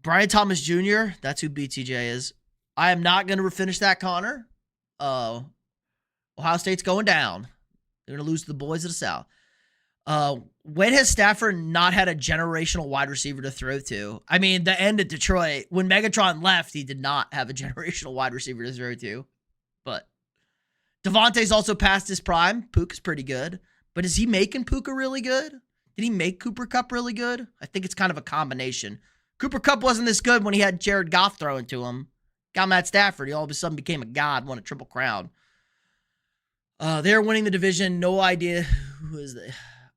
Brian Thomas Jr., that's who BTJ is. I am not going to finish that, Connor. Ohio State's going down. They're going to lose to the boys of the South. When has Stafford not had a generational wide receiver to throw to? I mean, the end at Detroit, when Megatron left, he did not have a generational wide receiver to throw to. But Devontae's also past his prime. Puka's pretty good. But is he making Puka really good? Did he make Cooper Kupp really good? I think it's kind of a combination. Cooper Kupp wasn't this good when he had Jared Goff throwing to him. Got Matt Stafford. He all of a sudden became a god, won a triple crown. They're winning the division. No idea who is they.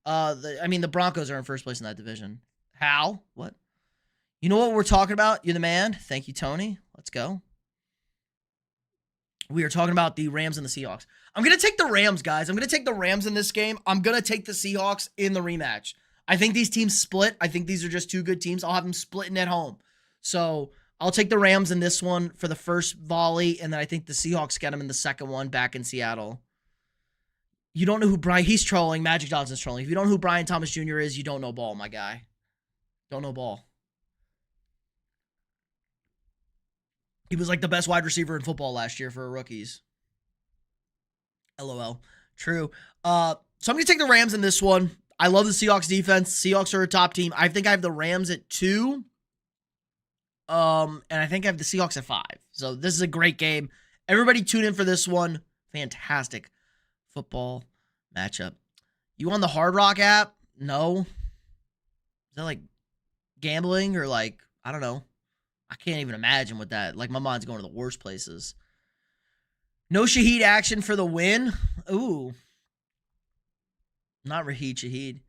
The Broncos are in first place in that division. How? What? You know what we're talking about? You're the man. Thank you, Tony. Let's go. We are talking about the Rams and the Seahawks. I'm going to take the Rams, guys. I'm going to take the Rams in this game. I'm going to take the Seahawks in the rematch. I think these teams split. I think these are just two good teams. I'll have them splitting at home. So I'll take the Rams in this one for the first volley, and then I think the Seahawks get them in the second one back in Seattle. You don't know who Brian... He's trolling. Magic Johnson's trolling. If you don't know who Brian Thomas Jr. is, you don't know ball, my guy. Don't know ball. He was like the best wide receiver in football last year for rookies. LOL. True. So I'm going to take the Rams in this one. I love the Seahawks defense. Seahawks are a top team. I think I have the Rams at 2. And I think I have the Seahawks at 5. So this is a great game. Everybody tune in for this one. Fantastic football matchup. You on the Hard Rock app? No. Is that like gambling or like, I don't know. I can't even imagine what that, like my mind's going to the worst places. No Shaheed action for the win. Ooh. Not Raheed Shaheed.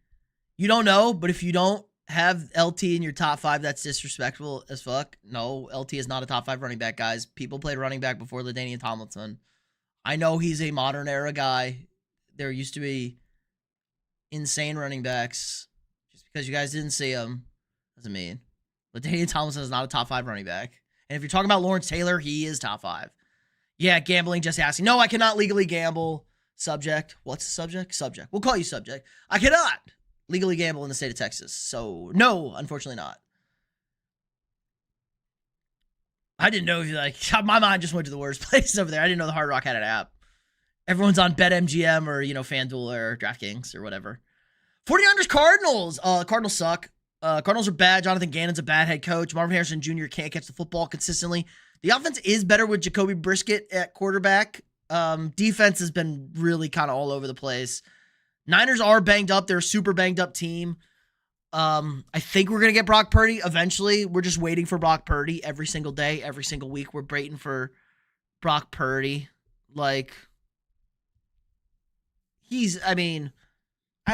You don't know, but if you don't have LT in your top 5, that's disrespectful as fuck. No, LT is not a top 5 running back, guys. People played running back before LaDainian Tomlinson. I know he's a modern era guy. There used to be insane running backs. Just because you guys didn't see him doesn't mean. LaDainian Tomlinson is not a top 5 running back. And if you're talking about Lawrence Taylor, he is top 5. Yeah, gambling, just asking. No, I cannot legally gamble. Subject. What's the subject? Subject. We'll call you subject. I cannot legally gamble in the state of Texas. So, no, unfortunately not. I didn't know if you like, my mind just went to the worst place over there. I didn't know the Hard Rock had an app. Everyone's on BetMGM or, FanDuel or DraftKings or whatever. 49ers Cardinals. Cardinals suck. Cardinals are bad. Jonathan Gannon's a bad head coach. Marvin Harrison Jr. can't catch the football consistently. The offense is better with Jacoby Brisket at quarterback. Defense has been really kind of all over the place. Niners are banged up. They're a super banged up team. I think we're going to get Brock Purdy eventually. We're just waiting for Brock Purdy every single day, every single week. We're waiting for Brock Purdy. Like, I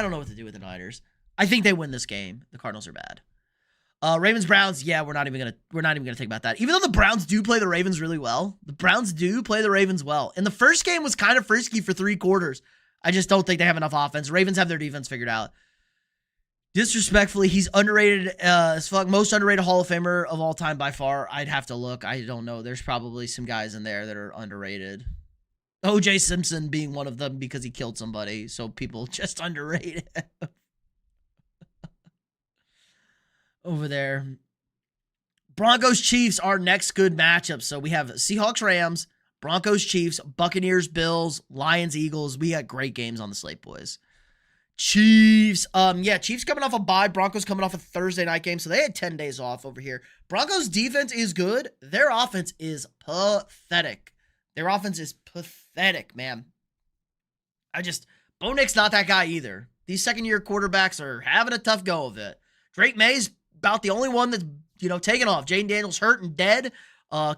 don't know what to do with the Niners. I think they win this game. The Cardinals are bad. Ravens Browns, yeah, we're not even gonna think about that. Even though the Browns do play the Ravens really well. The Browns do play the Ravens well. And the first game was kind of frisky for 3 quarters. I just don't think they have enough offense. Ravens have their defense figured out. Disrespectfully, he's underrated as fuck. Most underrated Hall of Famer of all time by far. I'd have to look. I don't know. There's probably some guys in there that are underrated. O.J. Simpson being one of them because he killed somebody. So people just underrate him. Over there. Broncos Chiefs, our next good matchup. So we have Seahawks Rams, Broncos Chiefs, Buccaneers Bills, Lions Eagles. We got great games on the slate, boys. Chiefs. Chiefs coming off a bye. Broncos coming off a Thursday night game. So they had 10 days off over here. Broncos defense is good. Their offense is pathetic. Their offense is pathetic, man. Bo Nick's not that guy either. These second-year quarterbacks are having a tough go of it. Drake May's about the only one that's, taken off. Jaden Daniels hurt and dead.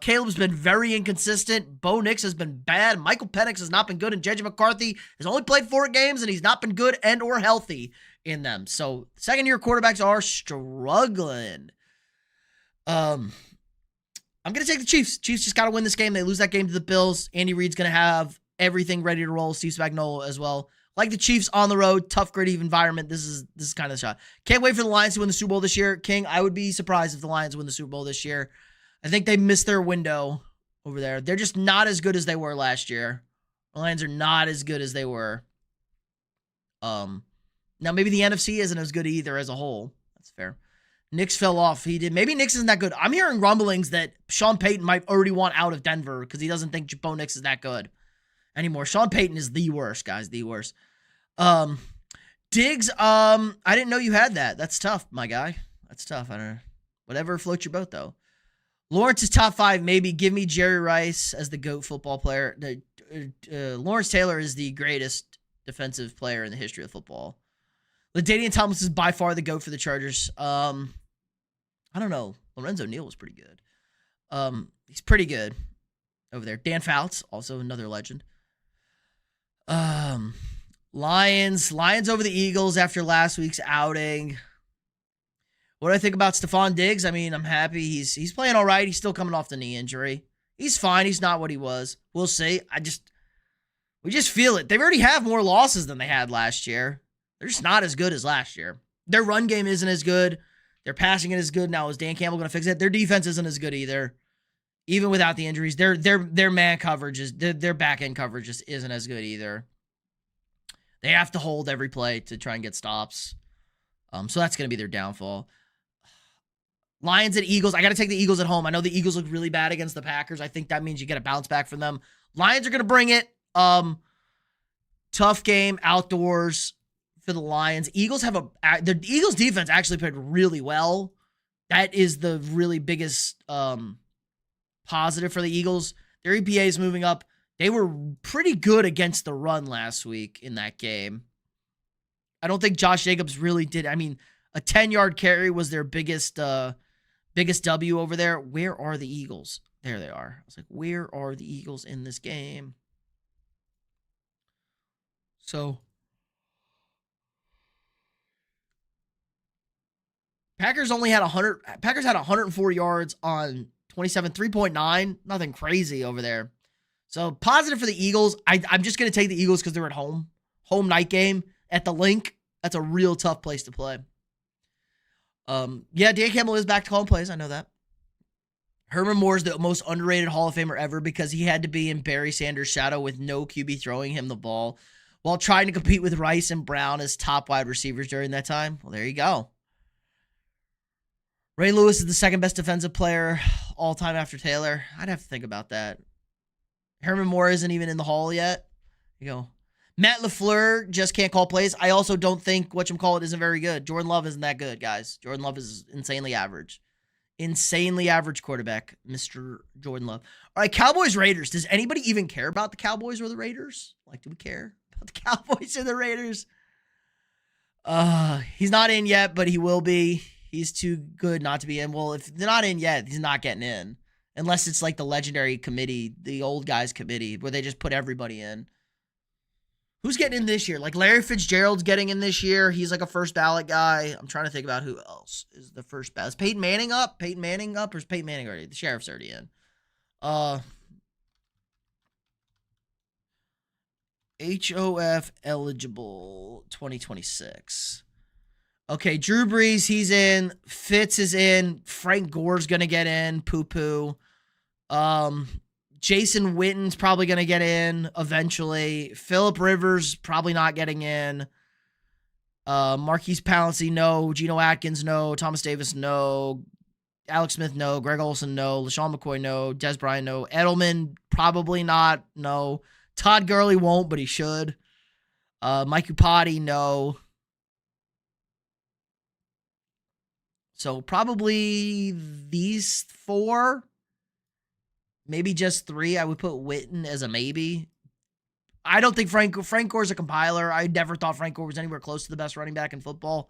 Caleb's been very inconsistent. Bo Nix has been bad. Michael Penix has not been good. And JJ McCarthy has only played 4 games, and he's not been good and or healthy in them. So second-year quarterbacks are struggling. I'm going to take the Chiefs. Chiefs just got to win this game. They lose that game to the Bills. Andy Reid's going to have everything ready to roll. Steve Spagnuolo as well. Like the Chiefs on the road, tough, gritty environment. This is kind of the shot. Can't wait for the Lions to win the Super Bowl this year. King, I would be surprised if the Lions win the Super Bowl this year. I think they missed their window over there. They're just not as good as they were last year. The Lions are not as good as they were Now maybe the NFC isn't as good either as a whole. That's fair. Knicks fell off. He did. Maybe Knicks isn't that good. I'm hearing rumblings that Sean Payton might already want out of Denver because he doesn't think Bo Nix is that good anymore. Sean Payton is the worst, guys. The worst. Diggs, I didn't know you had that. That's tough, my guy. That's tough. I don't know. Whatever floats your boat, though. Lawrence is top 5. Maybe give me Jerry Rice as the GOAT football player. Lawrence Taylor is the greatest defensive player in the history of football. LaDainian Thomas is by far the GOAT for the Chargers. I don't know. Lorenzo Neal was pretty good. He's pretty good over there. Dan Fouts, also another legend. Lions over the Eagles after last week's outing. What do I think about Stephon Diggs? I mean, I'm happy. He's playing all right. He's still coming off the knee injury. He's fine. He's not what he was. We'll see. We just feel it. They already have more losses than they had last year. They're just not as good as last year. Their run game isn't as good. Their passing isn't as good. Now, is Dan Campbell going to fix it? Their defense isn't as good either. Even without the injuries, their man coverage their back end coverage just isn't as good either. They have to hold every play to try and get stops. So that's going to be their downfall. Lions and Eagles. I got to take the Eagles at home. I know the Eagles look really bad against the Packers. I think that means you get a bounce back from them. Lions are going to bring it. Tough game outdoors for the Lions. The Eagles defense actually played really well. That is the really biggest positive for the Eagles. Their EPA is moving up. They were pretty good against the run last week in that game. I don't think Josh Jacobs really did. I mean, a 10-yard carry was their biggest W over there. Where are the Eagles? There they are. I was like, where are the Eagles in this game? So, Packers had 104 yards on 27, 3.9. Nothing crazy over there. So, positive for the Eagles. I'm just going to take the Eagles because they're at home. Home night game at the Link. That's a real tough place to play. Yeah, Dan Campbell is back to calling plays. I know that. Herman Moore is the most underrated Hall of Famer ever because he had to be in Barry Sanders' shadow with no QB throwing him the ball while trying to compete with Rice and Brown as top wide receivers during that time. Well, there you go. Ray Lewis is the second best defensive player all time after Taylor. I'd have to think about that. Herman Moore isn't even in the Hall yet. You go. Matt LaFleur just can't call plays. I also don't think whatchamacallit isn't very good. Jordan Love isn't that good, guys. Jordan Love is insanely average. Insanely average quarterback, Mr. Jordan Love. All right, Cowboys-Raiders. Does anybody even care about the Cowboys or the Raiders? Like, do we care about the Cowboys or the Raiders? He's not in yet, but he will be. He's too good not to be in. Well, if they're not in yet, he's not getting in. Unless it's like the legendary committee, the old guys committee, where they just put everybody in. Who's getting in this year? Like Larry Fitzgerald's getting in this year. He's like a first ballot guy. I'm trying to think about who else is the first ballot. Is Peyton Manning up? Peyton Manning up? Or is Peyton Manning already? The Sheriff's already in. HOF eligible 2026. Okay, Drew Brees, he's in. Fitz is in. Frank Gore's going to get in. Poo-poo. Jason Witten's probably going to get in eventually. Phillip Rivers probably not getting in. Marquise Pouncey, no. Geno Atkins, no. Thomas Davis, no. Alex Smith, no. Greg Olsen, no. LaShawn McCoy, no. Des Bryant, no. Edelman, probably not, no. Todd Gurley won't, but he should. Mike Upati, no. So probably these 4. Maybe just 3. I would put Witten as a maybe. I don't think Frank Gore's a compiler. I never thought Frank Gore was anywhere close to the best running back in football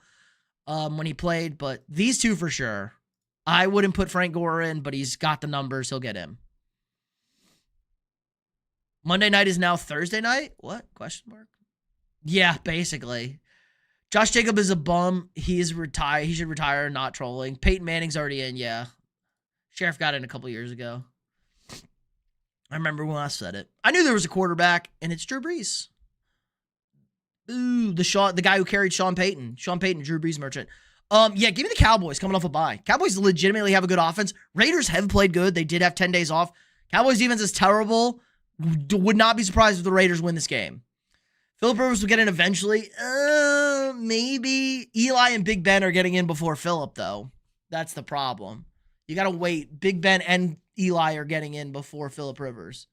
when he played. But these 2 for sure. I wouldn't put Frank Gore in, but he's got the numbers. He'll get in. Monday night is now Thursday night? What? Question mark? Yeah, basically. Josh Jacob is a bum. He is retired. He should retire, not trolling. Peyton Manning's already in, yeah. Sheriff got in a couple years ago. I remember when I said it. I knew there was a quarterback, and it's Drew Brees. Ooh, the guy who carried Sean Payton. Sean Payton, Drew Brees merchant. Yeah, give me the Cowboys coming off a bye. Cowboys legitimately have a good offense. Raiders have played good. They did have 10 days off. Cowboys defense is terrible. Would not be surprised if the Raiders win this game. Phillip Rivers will get in eventually. Maybe. Eli and Big Ben are getting in before Phillip, though. That's the problem. You got to wait. Big Ben and Eli are getting in before Phillip Rivers.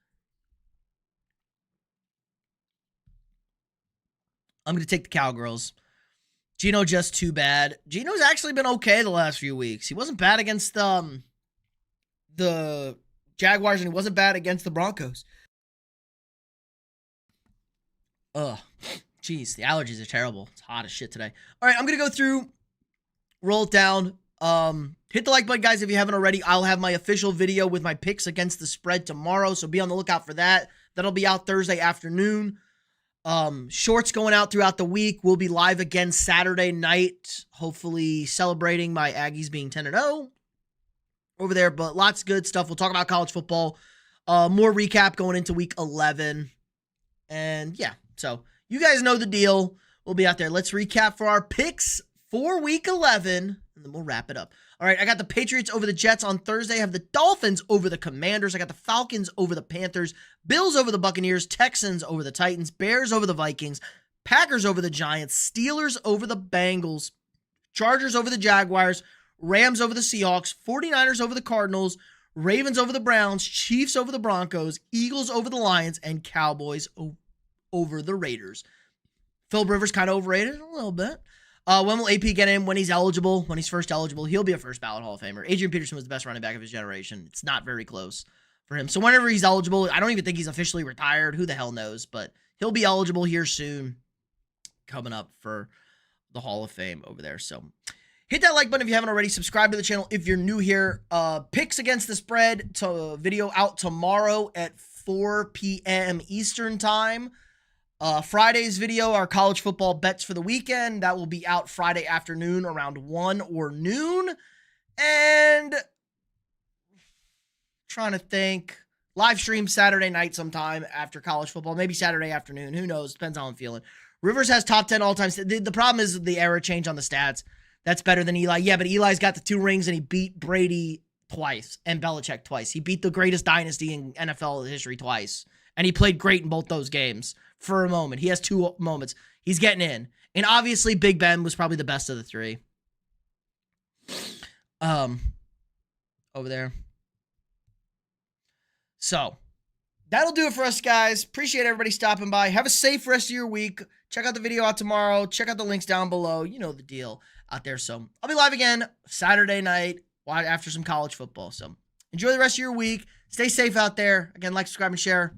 I'm going to take the Cowgirls. Geno just too bad. Geno's actually been okay the last few weeks. He wasn't bad against the Jaguars, and he wasn't bad against the Broncos. Ugh. Jeez, the allergies are terrible. It's hot as shit today. All right, I'm going to go through, roll it down. Hit the like button, guys, if you haven't already. I'll have my official video with my picks against the spread tomorrow, so be on the lookout for that. That'll be out Thursday afternoon. Shorts going out throughout the week. We'll be live again Saturday night, hopefully celebrating my Aggies being 10-0 over there, but lots of good stuff. We'll talk about college football. More recap going into week 11. And yeah, so you guys know the deal. We'll be out there. Let's recap for our picks for week 11, and then we'll wrap it up. All right, I got the Patriots over the Jets on Thursday. I have the Dolphins over the Commanders. I got the Falcons over the Panthers. Bills over the Buccaneers. Texans over the Titans. Bears over the Vikings. Packers over the Giants. Steelers over the Bengals. Chargers over the Jaguars. Rams over the Seahawks. 49ers over the Cardinals. Ravens over the Browns. Chiefs over the Broncos. Eagles over the Lions. And Cowboys over the Raiders. Phillip Rivers kind of overrated a little bit. When will AP get in? When he's eligible. When he's first eligible. He'll be a first ballot Hall of Famer. Adrian Peterson was the best running back of his generation. It's not very close for him. So whenever he's eligible, I don't even think he's officially retired. Who the hell knows? But he'll be eligible here soon. Coming up for the Hall of Fame over there. So hit that like button if you haven't already. Subscribe to the channel if you're new here. Picks against the spread video out tomorrow at 4 p.m. Eastern time. Friday's video, our college football bets for the weekend, that will be out Friday afternoon around 1 or noon. And trying to think, live stream Saturday night sometime after college football, maybe Saturday afternoon. Who knows? Depends how I'm feeling. Rivers has top 10 all-time. The problem is the error change on the stats. That's better than Eli. Yeah, but Eli's got the 2 rings and he beat Brady twice and Belichick twice. He beat the greatest dynasty in NFL history twice. And he played great in both those games for a moment. He has 2 moments. He's getting in. And obviously, Big Ben was probably the best of the 3. Over there. So, that'll do it for us, guys. Appreciate everybody stopping by. Have a safe rest of your week. Check out the video out tomorrow. Check out the links down below. You know the deal out there. So, I'll be live again Saturday night after some college football. So, enjoy the rest of your week. Stay safe out there. Again, like, subscribe, and share.